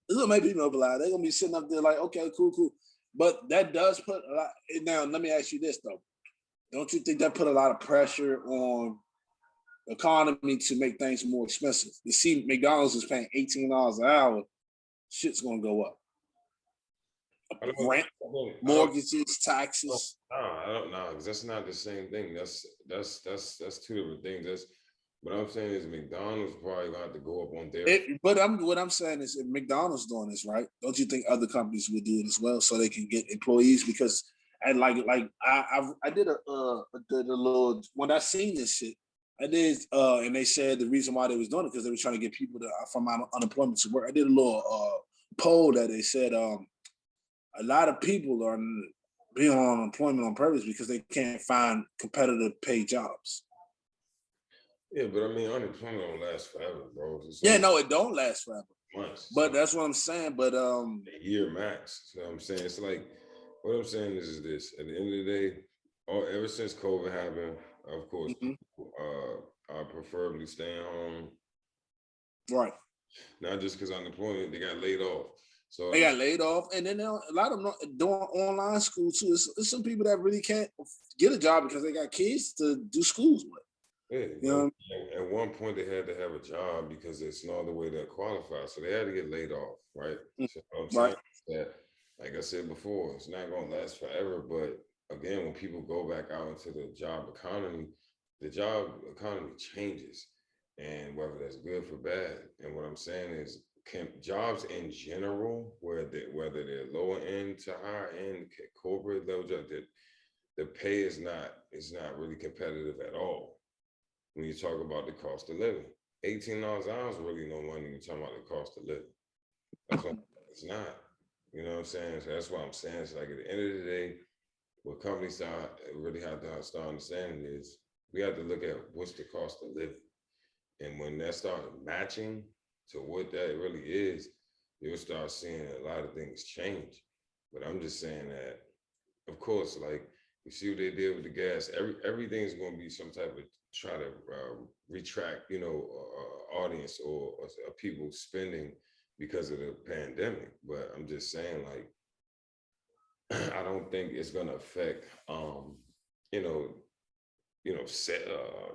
It's gonna make people apply. They're gonna be sitting up there like, okay, cool. But that does put a lot. Now, let me ask you this though. Don't you think that put a lot of pressure on economy to make things more expensive. You see, McDonald's is paying $18 an hour. Shit's gonna go up. Rent, mortgages, taxes. No, I don't know, because that's not the same thing. That's two different things. That's what I'm saying is McDonald's probably gonna have to go up on their. What I'm saying is, if McDonald's doing this, right? Don't you think other companies would do it as well, so they can get employees? Because I did a little when I seen this shit. I did, and they said the reason why they was doing it because they were trying to get people from unemployment to work. I did a little poll that they said a lot of people are being on unemployment on purpose because they can't find competitive paid jobs. Yeah, but I mean, unemployment don't last forever, bro. No, it don't last forever. Months. But that's what I'm saying. But a year max. You know what I'm saying? It's like what I'm saying is this. At the end of the day, ever since COVID happened, of course, people are preferably staying home. Right. Not just because unemployment, they got laid off. So they got laid off, and then a lot of them doing online school too. There's some people that really can't get a job because they got kids to do schools with. Yeah, you know, at one point they had to have a job because there's no other way to qualify, so they had to get laid off, right? So I'm saying that, like I said before, it's not going to last forever. But again, when people go back out into the job economy changes, and whether that's good for bad. And what I'm saying is, jobs in general, whether they're lower end to higher end corporate level job, the pay is not really competitive at all. When you talk about the cost of living, $18 an hour is really no money when you're talking about the cost of living. That's what it's not. You know what I'm saying? So that's what I'm saying. It's like at the end of the day, what companies really have to start understanding is we have to look at what's the cost of living. And when that starts matching to what that really is, you'll start seeing a lot of things change. But I'm just saying that, of course, like you see what they did with the gas, everything's going to be some type of try to retract, audience or people spending because of the pandemic. But I'm just saying, like, I don't think it's going to affect,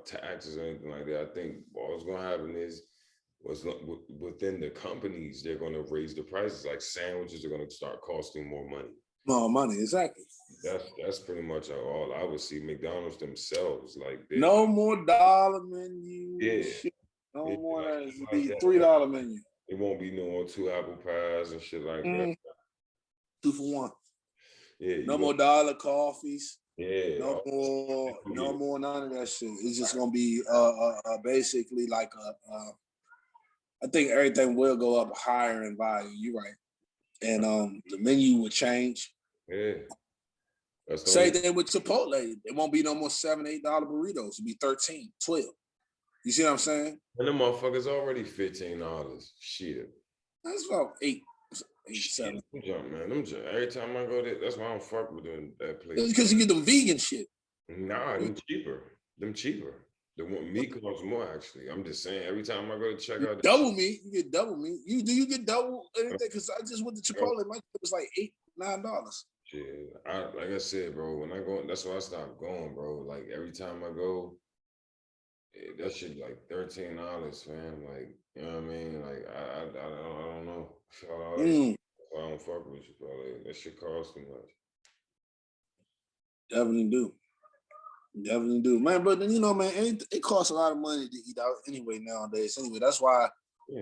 taxes or anything like that. I think what's going to happen is within the companies, they're going to raise the prices. Like sandwiches are going to start costing more money. More money, exactly. That's pretty much all I would see. McDonald's themselves, like no more dollar menu. Yeah. Shit. No more. It'll be $3 menu. It won't be no more 2 apple pies and shit like that. 2 for $1. Yeah. No more dollar coffees. Yeah. No more none of that shit. It's just gonna be basically like I think everything will go up higher in value. You're right. And the menu will change. Yeah. Same thing with Chipotle. It won't be no more $7-8 burritos. It'll be $13, $12. You see what I'm saying? And them motherfuckers already $15. Shit. That's about 8, 7. Them junk, man. Them junk. Every time I go there, that's why I don't fuck with that place. It's because you get the vegan shit. Nah, them cheaper. The one meat costs more, actually. I'm just saying, every time I go to check out double meat, you get double meat. You get double anything? Because I just went to Chipotle, my it was like $8-9. Yeah, like I said, bro, when I go, that's why I stopped going, bro. Like every time I go, that shit like $13, man. Like, you know what I mean? Like I don't know. I don't fuck with you, bro. Like, that shit costs too much. Definitely do, man. But then man, it costs a lot of money to eat out anyway nowadays. Anyway, that's why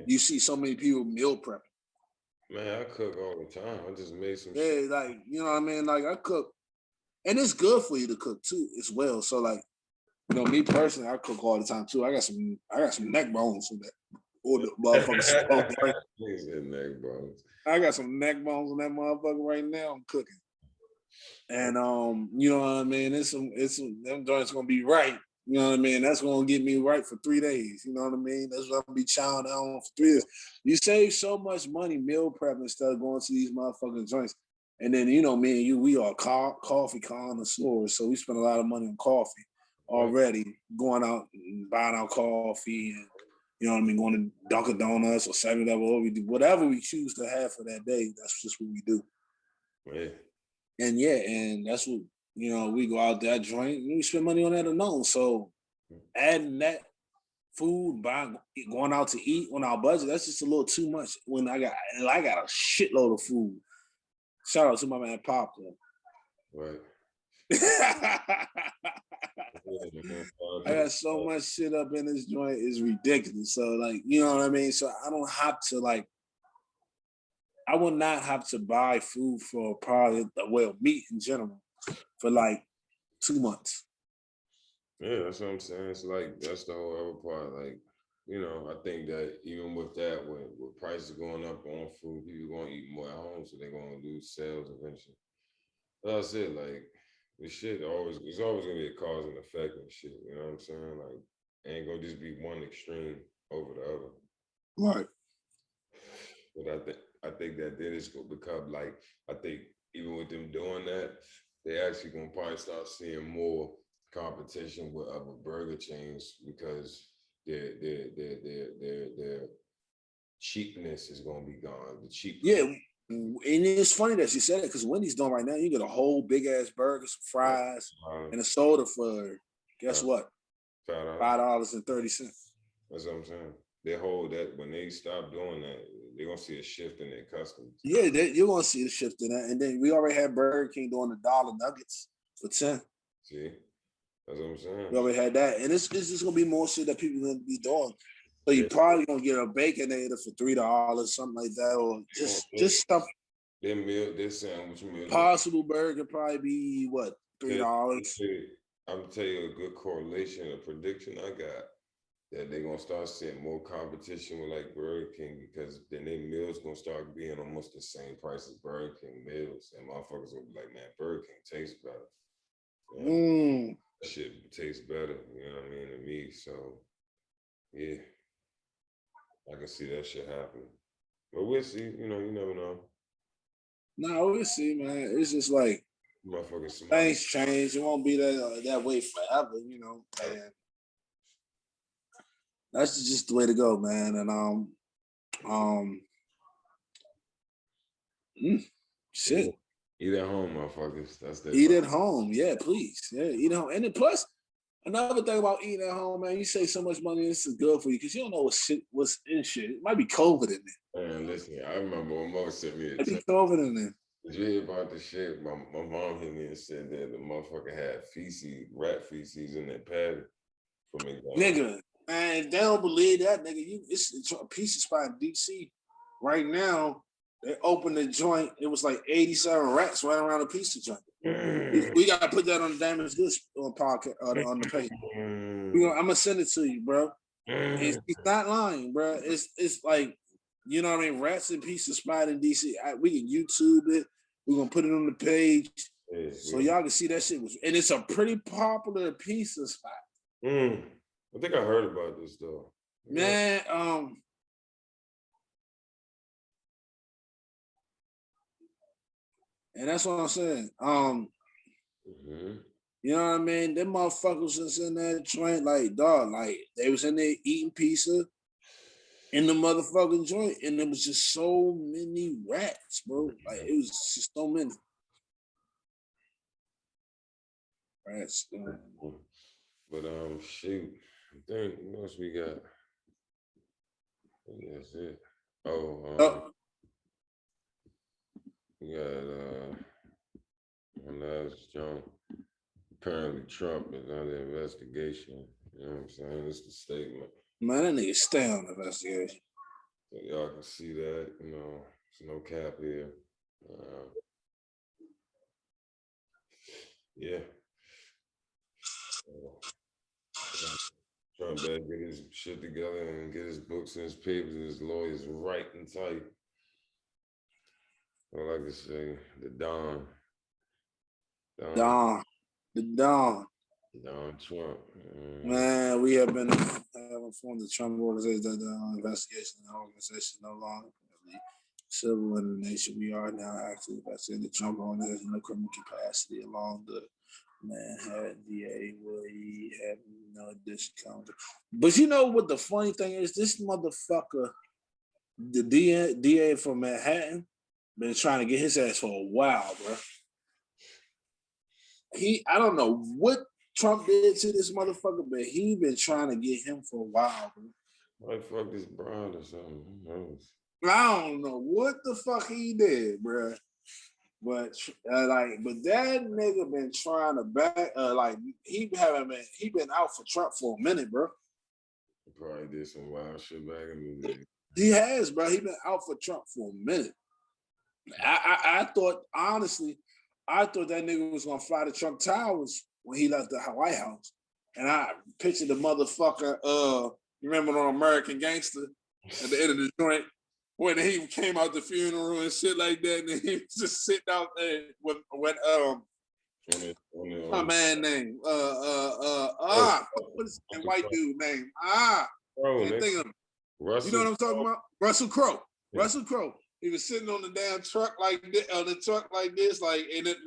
you see so many people meal prepping. Man, I cook all the time. I just made some shit. Like, you know what I mean? Like, I cook. And it's good for you to cook, too, as well. So, like, me personally, I cook all the time, too. I got some neck bones for that. Or the motherfucker. Right? Neck bones. I got some neck bones on that motherfucker right now. I'm cooking. And, you know what I mean? It's some them joints going to be right. You know what I mean? That's going to get me right for 3 days. You know what I mean? That's what I'm going to be chowing down for 3 days. You save so much money meal prepping instead of going to these motherfucking joints. And then, me and you, we are coffee connoisseurs. So we spend a lot of money on coffee already, going out and buying our coffee and, you know what I mean, going to Dunkin' Donuts or 7-Eleven, whatever we choose to have for that day, that's just what we do. Yeah. And that's what, we go out that joint and we spend money on that alone. So adding that food, going out to eat on our budget, that's just a little too much. When I got a shitload of food. Shout out to my man Popcorn. Right. I got so much shit up in this joint, it's ridiculous. So, like, you know what I mean? So I don't have to, like, I will not have to buy food for probably, well, meat in general for like 2 months. Yeah, that's what I'm saying. It's like, that's the whole other part. Like, you know, I think that even with that, with prices going up on food, people going to eat more at home, so they're going to lose sales eventually. That's it. Like, the shit it's always going to be a cause and effect and shit. You know what I'm saying? Like, it ain't going to just be one extreme over the other. Right. But I think that then it's going to become like, I think even with them doing that, they actually going to probably start seeing more competition with other burger chains because their cheapness is going to be gone. The cheap. Yeah, and it's funny that you said it because Wendy's doing right now. You get a whole big ass burger, some fries, and a soda for guess what? $5.30. That's what I'm saying. They hold that when they stop doing that, they're gonna see a shift in their customers. Yeah, you're gonna see the shift in that. And then we already had Burger King doing the dollar nuggets for 10. See, that's what I'm saying. We already had that, and it's just gonna be more shit that people gonna be doing. So you probably gonna get a Baconator for $3, something like that, or just stuff. Their sandwich meal. Possible Burger probably be what, $3. I'm gonna tell you a good correlation, a prediction I got. That they're gonna start seeing more competition with like Burger King because then their meals gonna start being almost the same price as Burger King meals, and motherfuckers gonna be like, man, Burger King tastes better. That shit tastes better, you know what I mean, to me. So yeah, I can see that shit happening. But we'll see, you know, you never know. No, we'll see, man. It's just like things change. It won't be that way forever, you know. And that's just the way to go, man. And shit. Eat at home, motherfuckers. That's that. Eat at home, yeah, please. Yeah, eat at home. And then plus, another thing about eating at home, man, you save so much money, this is good for you because you don't know what's in shit. It might be COVID in there. Man, listen, I remember when Mo sent me a text. It be COVID in there. Did you hear about the shit? My mom hit me and said that the motherfucker had rat feces in that patty from McDonald's. Nigga, man, if they don't believe that, nigga, it's a pizza spot in DC right now. They opened the joint. It was like 87 rats right around the pizza joint. We gotta put that on the Damaged Goods podcast on the page. I'm gonna send it to you, bro. He's not lying, bro. It's like, you know what I mean? Rats and Pizza Spot in DC. We can YouTube it. We're gonna put it on the page so y'all can see that shit and it's a pretty popular pizza spot. I think I heard about this though. Man, and that's what I'm saying. You know what I mean? Them motherfuckers was in that joint, like, dog, like they was in there eating pizza in the motherfucking joint, and there was just so many rats, bro. Like it was just so many rats. But shoot, I think what else we got? I think that's it. We got one last jump. Apparently Trump is under investigation. You know what I'm saying? It's the statement. Man, that nigga stay on investigation. So y'all can see that, you know, there's no cap here. Yeah. Trump better get his shit together and get his books and his papers and his lawyers right and tight. All I can say, the Don Trump. Man, we have been informed the Trump organization that the investigation of the organization no longer civil in the nation. We are now actually investigating the Trump organization in a criminal capacity along the Manhattan DA where he had no addition counter. But you know what the funny thing is? This motherfucker, the DA from Manhattan, been trying to get his ass for a while, bro. I don't know what Trump did to this motherfucker, but he been trying to get him for a while, bro. Why fuck this Brown or something? Who knows? I don't know what the fuck he did, bro. But but that nigga been trying to back, he been out for Trump for a minute, bro. He probably did some wild shit back in the day. He has, bro. He been out for Trump for a minute. I thought, honestly, that nigga was gonna fly to Trump Towers when he left the White House, and I pictured the motherfucker. You remember on American Gangster at the end of the joint when he came out the funeral and shit like that, and he was just sitting out there with my man name what is that white dude name? Can't think of him. You know what I'm talking about? Russell Crowe. Yeah. Russell Crowe. He was sitting on the damn truck like this, and the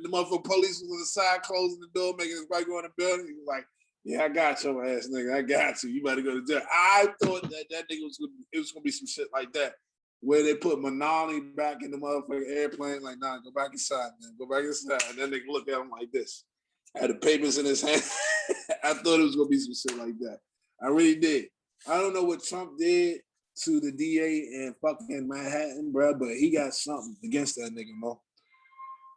motherfucking police was on the side closing the door, making his wife go in the building. He was like, "Yeah, I got your ass, nigga. I got you. You better go to jail." I thought that nigga was gonna be some shit like that, where they put Manali back in the motherfucking airplane. Like, nah, go back inside, man. Go back inside. And then they look at him like this. Had the papers in his hand. I thought it was gonna be some shit like that. I really did. I don't know what Trump did to the DA in fucking Manhattan, bro, but he got something against that nigga, Mo.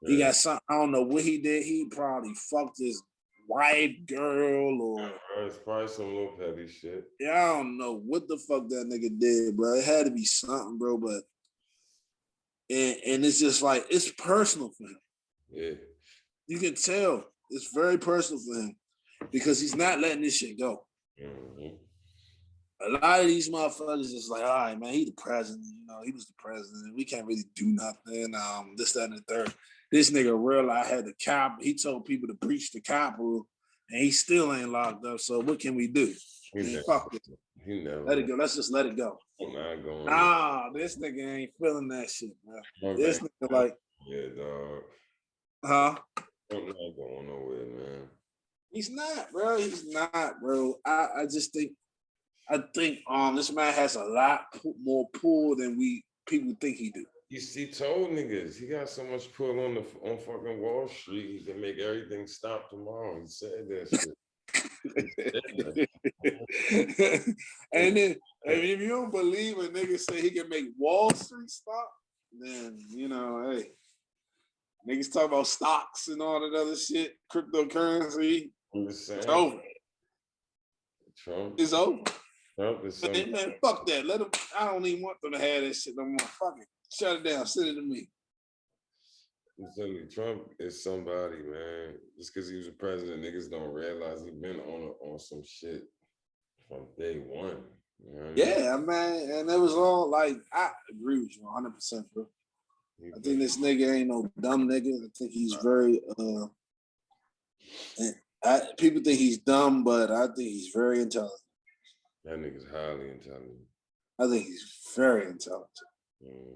Yeah. He got something. I don't know what he did. He probably fucked his white girl or it's probably some little petty shit. Yeah, I don't know what the fuck that nigga did, bro. It had to be something, bro. But and it's just like it's personal for him. Yeah, you can tell it's very personal for him because he's not letting this shit go. Mm-hmm. A lot of these motherfuckers is like, all right, man, he the president. You know, he was the president. We can't really do nothing. This, that, and the third. This nigga realized I had the cap. He told people to breach the Capitol, and he still ain't locked up. So what can we do? Fuck it. Let it go. Let's just let it go. Nah, this nigga ain't feeling that shit, man. This nigga like, yeah, dog. Huh? I'm not going nowhere, man. He's not, bro. He's not, bro. I just think. I think this man has a lot more pull than people think he do. He told niggas he got so much pull on fucking Wall Street he can make everything stop tomorrow. He said that shit. And then if you don't believe a nigga say he can make Wall Street stop, then you know, hey, niggas talk about stocks and all that other shit, cryptocurrency. It's over. Trump. It's over. Man, fuck that. Let them. I don't even want them to have that shit no more. Fuck it. Shut it down. Send it to me. I'm telling you, Trump is somebody, man. Just because he was a president, niggas don't realize he been on some shit from day one. You know what I mean? Yeah, man. And it was all like I agree with you 100%, bro. I think this nigga ain't no dumb nigga. I think he's very people think he's dumb, but I think he's very intelligent. That nigga's highly intelligent. I think he's very intelligent.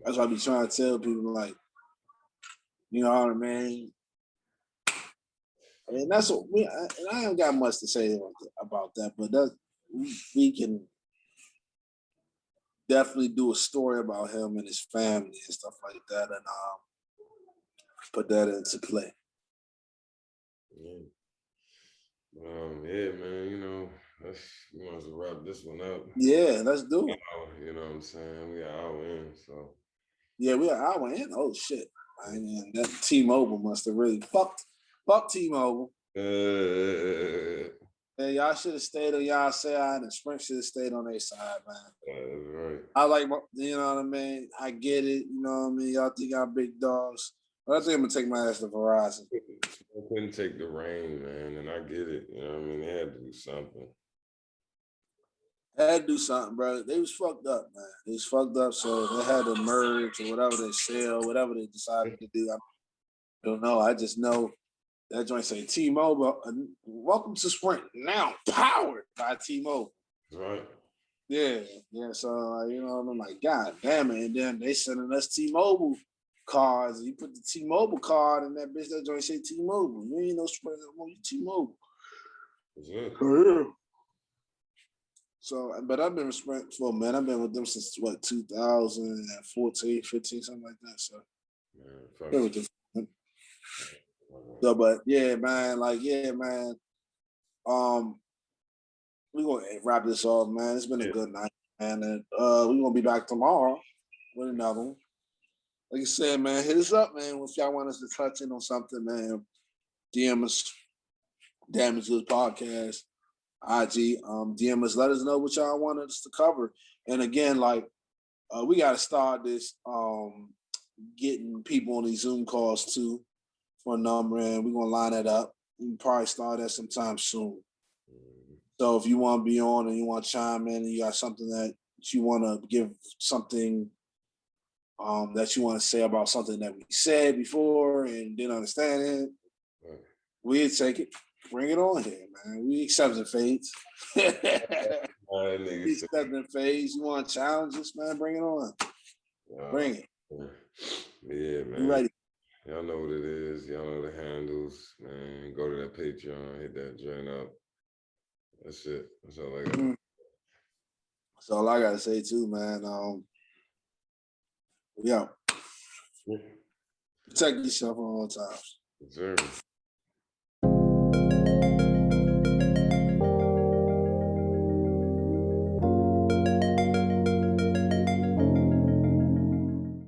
That's why I be trying to tell people, like, you know what I mean? I mean, that's what and I ain't got much to say about that, but we can definitely do a story about him and his family and stuff like that and put that into play. Yeah. Yeah, man, you know, we might as well wrap this one up. Yeah, let's do it. You know what I'm saying? We are hour in, so. Yeah, we are hour in. Oh shit! I mean, that T-Mobile must have really fuck T-Mobile. Yeah, y'all should have stayed on y'all side, and Sprint should have stayed on their side, man. That's right. I like, you know what I mean. I get it. You know what I mean. Y'all think y'all big dogs, but I think I'm gonna take my ass to Verizon. I couldn't take the rain, man, and I get it. You know what I mean? They had to do something. They had to do something, bro. They was fucked up, man. They was fucked up, so they had to merge or whatever they sell, whatever they decided to do. I don't know. I just know that joint say T-Mobile. Welcome to Sprint, now powered by T-Mobile. Right. Yeah. So you know, I'm like, God damn it! And then they sending us T-Mobile cards. You put the T-Mobile card in that bitch. That joint say T-Mobile. You ain't no Sprint. You T-Mobile. Yeah. So, but I've been with Sprint for, man. I've been with them since 2014, 15, something like that. So, yeah, so, but yeah, man. Like, yeah, man. we're gonna wrap this up, man. It's been a good night, man. And we're gonna be back tomorrow with another one. Like I said, man, hit us up, man. If y'all want us to touch in on something, man, DM us, Damage Goods Podcast, IG, DM us, let us know what y'all want us to cover. And again, like we gotta start this getting people on these Zoom calls too for a number, and we're gonna line that up. We can probably start that sometime soon. So if you want to be on and you want to chime in and you got something that you want to give something that you want to say about something that we said before and didn't understand it, we'd take it. Bring it on here, man. We accepting fades. We accepting fades. You want to challenge us, man? Bring it on. Bring it. Yeah, man. You ready? Y'all know what it is. Y'all know the handles, man. Go to that Patreon, hit that joint up. That's it. That's all I got. That's all I got to say too, man. Yeah. Protect yourself at all times. Sure.